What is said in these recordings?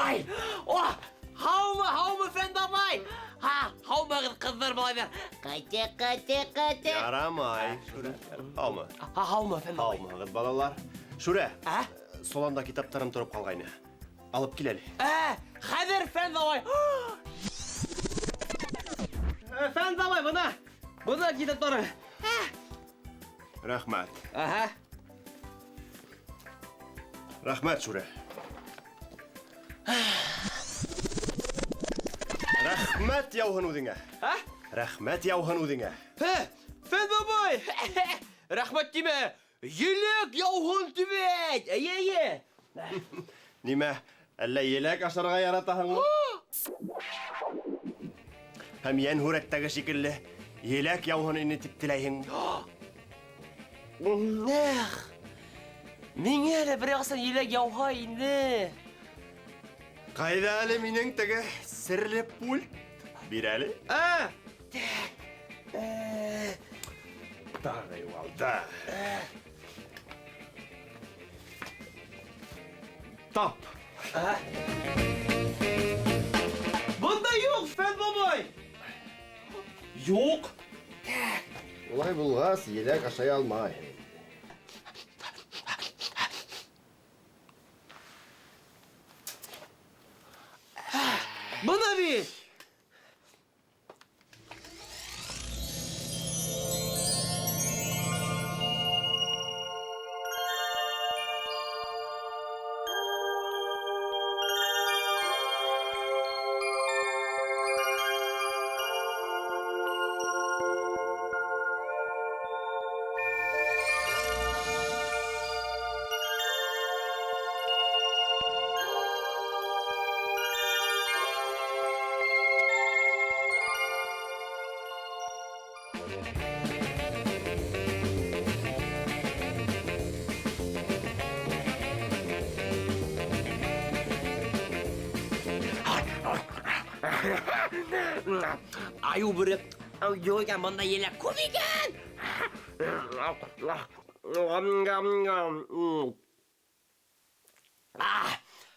Ай! О! Һаумы, Фән бабай! Һаумыгыз, кыздар балалар. Кате. Ярамай. Шүрә. Һаумы. Һаумы, Фән бабай. Һаумыгыз, балалар. Шүрә. А? Соланда китаптарым торып калгайны. Алып кил әле. Хәзер, Фән бабай. Фән бабай, Бuna китаплары. Рәхмәт. Аха. Рәхмәт, Шүрә. Рәхмәт яуһын үҙеңә. Рәхмәт яуһын үҙеңә. Фән бабай! Рәхмәт тимә! Елек яуһын түбәт! Әйе! Нимә, әллә еләк ашарға яратаһыңмы? Һәм йән һүрәттәге шикелле, еләк яуһын ине тип теләйһең. Нәх! Миңә лә бер яҡсан елек яуһа инде. Ҡайҙа әле минең теге серле пульт? Бир әле. Тағы юғалды. Тап. Бында юҡ, Фән бабай! Юҡ! Улай булғас, еләк ашай алмай. Бына бит! Аю бүрек, йойган бында елек күп икән!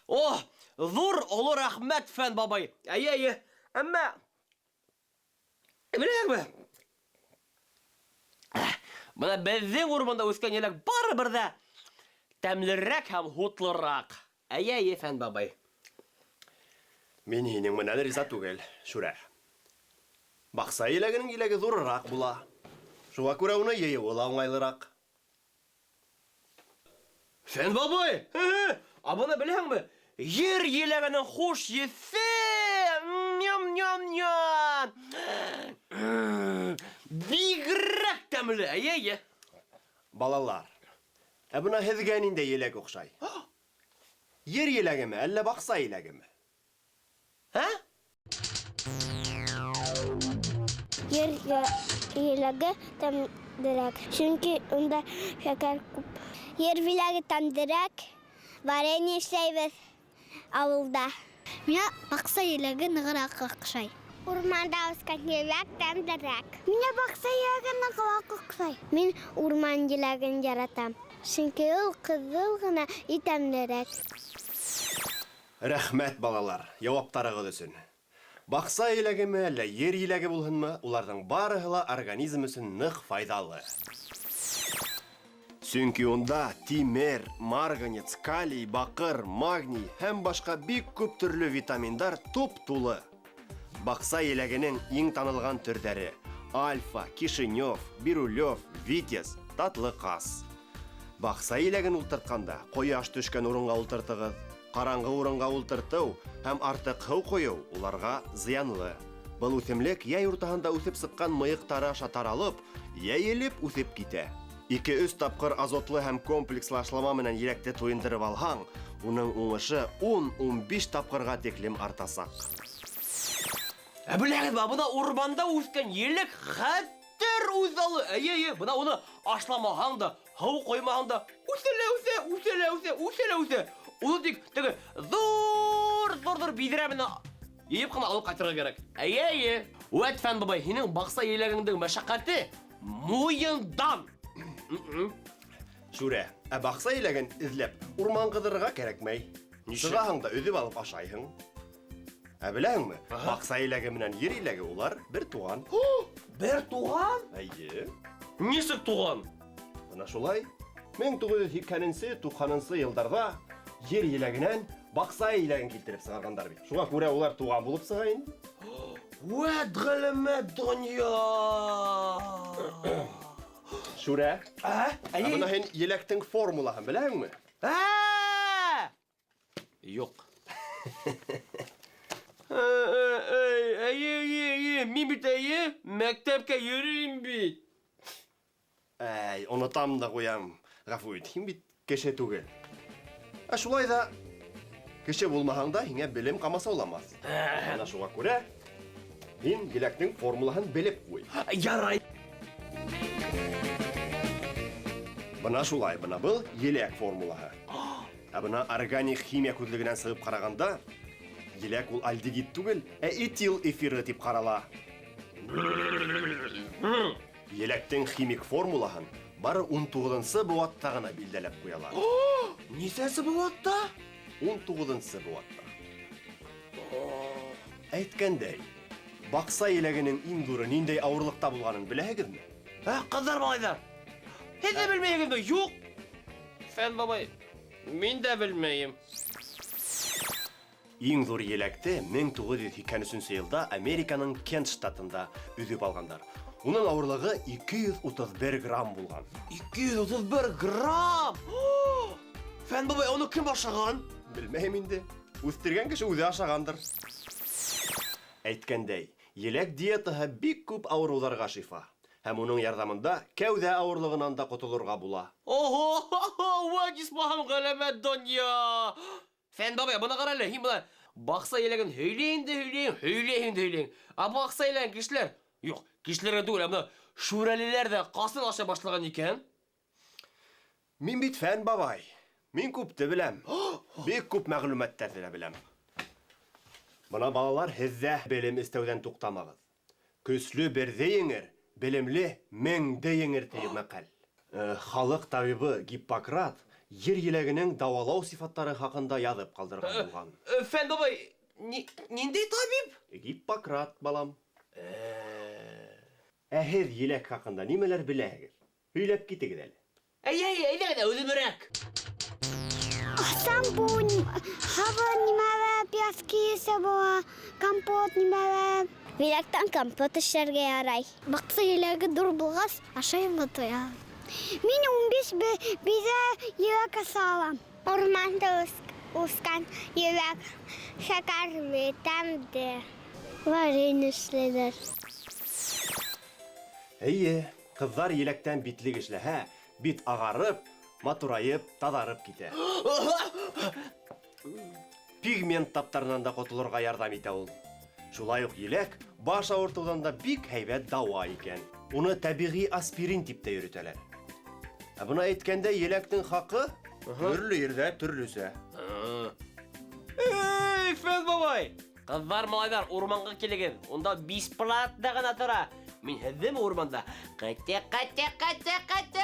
О, зур олы рәхмәт, Фән бабай. Әйе, әммә... Беләңме? Бына безнең урманда үскән елек барыбер дә тәмлерәк һәм хутлырак. Әйе, Фән бабай. Мин һинең менән риза түгел, Шүрә. Баҡса еләгенең еләге ҙурыраҡ була. Шуға күрә уны йыйыуы ла уңайлыраҡ. Фән бабай! Быны беләңме? Ер еләгенең хуш еҫе! Ням-ням-ням! Бигерәк тәмле, әйе. Балалар, бына һеҙгә ниндәй еләк оҡшай? Ер еләгеме, әллә баҡса еләгеме? Ер еләге тәмлерәк, чөнки унда шәкәр күп. Ер еләге тәмлерәк, варенье эшләйбеҙ ауылда. Миңә баҡса еләге нығыраҡ оҡшай. Урманда үскән еләк тәмлерәк. Миңә баҡса еләге нығыраҡ оҡшай. Мин урман еләген яратам, чөнки ул ҡыҙыл ғына и тәмлерәк. Рәхмәт, балалар, яуаптарығыҙ өсөн. Баҡса еләгеме, әллә ер еләге булһынмы, уларҙың барыһы ла организм өсөн ныҡ файҙалы. Сөнки унда тимер, марганец, калий, баҡыр, магний һәм башҡа бик күп төрлө витаминдар туп-тулы. Баҡса еләгенең иң танылған төрҙәре: альфа, кишинев, бирулев, витез, татлы ҡас. Баҡса еләген ултыртҡанда ҡояш төшкән урынға ултыртығыҙ. Ҡараңғы урынға ултыртыу һәм артыҡ һыу ҡойоу уларға зыянлы. Был үҫемлек йәй уртаһында үҫеп сыҡҡан мыйыҡтары аша таралып, йәйелеп үҫеп китә. 2-3 тапҡыр азотлы һәм комплекслы ашлама менән еләкте туйындырып алһаң, уның уңышы 10-15 тапҡырға тиклем артасаҡ. Беләгеҙ, бына урманда үскән елек хәтер үҙаллы. Әйе, бына уны ашламаһаң да, һыу ҡоймаһаң да, үҫә. Уны тик теге зур биҙрә менән йыйып ҡына алып ҡайтырға кәрәк. Әйе. Үәт, Фән бабай, һинең баҡса еләгеңдең мәшәҡәте муйындан. Шүрә, баҡса еләген эҙләп урман ҡыҙырға кәрәкмәй. Сығаһың да өҙөп алып ашайһың. Ә беләһеңме? Баҡса еләге менән ер еләге улар бер туған. Бер туған? Әйе. Нисек туған? Бына шулай. 1980-90 йылдарда ер еләгенән баҡса еләген килтереп сығаргандар бит. Шуңа күрә улар туған булып сыға инде. Вәт ғәләмәт донъя! Шүрә. Әйе. Бына һин еләктең формулаһын беләһеңме? Юк. Әйе, мин бит әйе, мәктәпкә йөрөйм бит. Әй, онотам да ҡуям. Ғәфү ит, һин бит кеше түгел. Ә шулай да кеше булмаһаң да һиңә белем ҡамасауламаҫ. Ана шуға күрә һин еләктең формулаһын белеп ҡуй. Ярай. Бына шулай, бына был еләк формулаһы. Ә бына органик химия күҙлегенән сығып ҡарағанда, еләк ул альдегид түгел, ә этил эфиры тип ҡарала. Еләктең химик формулаһын бары 19-нсы быуатта ғына билдәләп ҡуялар. Нисәсе быуатта? 19-нсы быуатта. Әйткәндәй, баҡса еләгенең иң ҙуры ниндәй ауырлыҡта булғанын беләһегеҙме? Ҡыҙҙар, малайҙар, һеҙ ҙә белмәйһегеҙме? Юҡ. Фән бабай, мин дә белмәйем. Иң ҙур еләкте 1983 йылда Американың Кент штатында өҙөп алғандар. Уның ауырлығы 231 грамм булған. 231 грамм! Фән бабай, оны кем ашаған? Белмәйем инде. Үҫтергән кеше үҙе ашағандыр. Әйткәндәй, еләк диетаһы бик күп ауырыуҙарға шифа. Һәм уның ярҙамында кәүҙә ауырлығынан да ҡотолорға була. Ого, вәт исмаһам ғәләмәт донъя! Фән бабай, бына ҡара әле, һин бына баҡса еләген һөйләйһең. Ә баҡса еләген кешеләр, юҡ, кешеләргә түгел, бына шүрәлеләр дә ҡасан ашай башлаған икән? Мин бит Фән бабай. Мин күпте беләм. Бик күп мәғлүмәттәрҙе лә беләм. Бына балалар, һеҙ ҙә белем эстәүҙән туҡтамағыҙ. Көслө берҙе еңер, белемле меңде еңер тиер мәҡәл. Халыҡ табибы Гиппократ ер еләгенең дауалау сифаттары хаҡында яҙып ҡалдырған булған. Фән бабай, ниндәй табип? Гиппократ, балам. Ә һеҙ еләк хаҡында нимәләр беләһегеҙ? Һөйләп китегеҙ әле. Әйҙәгеҙ, үҙемерәк. Асан бу һабы нимәлә, пяски була, компот нимәлә. Еләктән компот эшләргә ярай. Баҡса еләге ҙур булғас, ашайым тоя. Мин 15 биҙә еләк асалам. Урманда үскән еләк шәкәрле, тәмле. Варенье эшләйҙәр. Эйе, ҡыҙҙар еләктән битлек эшләһә, бит ағарып, матурайып, таҙарып китә. Пигмент таптарынан да ҡотолорға ярҙам итә ул. Шулай уҡ еләк баш ауыртыуҙан да бик һәйбәт дауа икән. Уны тәбиғи аспирин тип тә йөрөтәләр. Ә бына әйткәндә еләктең хаҡы төрлө ерҙә төрлөсә. Эй, Фән бабай! Ҡыҙҙар, малайҙар, урманға килегеҙ. Унда бесплатно ғына тора. Мин һеҙҙеме урманда? Ҡайте.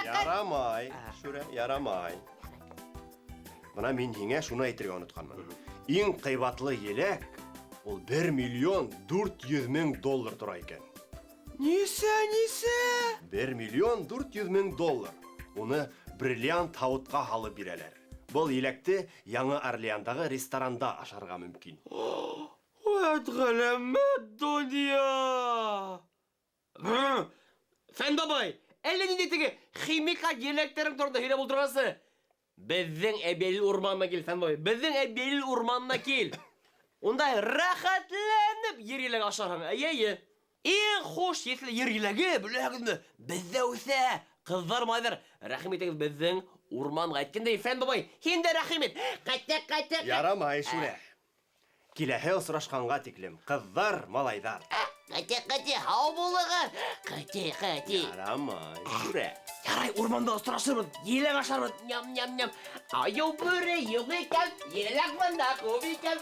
Ярамай, Шүрә, ярамай. Бына мин һиңә шуны әйтергә онотҡанмын. Иң ҡыйбатлы еләк ул 1 миллион 400 мең доллар тора икән. Нисә? 1 миллион 400 мең доллар. Уны бриллиант һауытҡа һалып бирәләр. Был еләкте Яңы Орлеандағы ресторанда ашарға мөмкин. Вәт ғәләмәт донъя! Фән бабай, әллә ниндәй теге химикат еләктәрең турында һөйләп ултырғансы? Беҙҙең Әбйәлил урманына кил, Фән бабай. Беҙҙең Әбйәлил урманына кил. Унда рәхәтләнеп ер еләге ашарһың, әйе. Иң хуш еҫле ер еләге, беләһегеҙме? Беҙҙә үҫә. Ҡыҙҙар, малайҙар, рәхим итегеҙ беҙҙең урманға. Әйткәндәй, Фән бабай, һин дә рәхим ит. Ҡайте. Ярамай, Шүрә. Киләһе осрашҡанға тиклем, ҡыҙҙар, малайҙар. Ҡайте, һау булығыҙ. Ҡайте. Ярамай, Шүрә. Ярай, урманда осрашырбыҙ, еләк ашарбыҙ. Ням. Айыу бүре юҡ икән, еләк бында күп икән.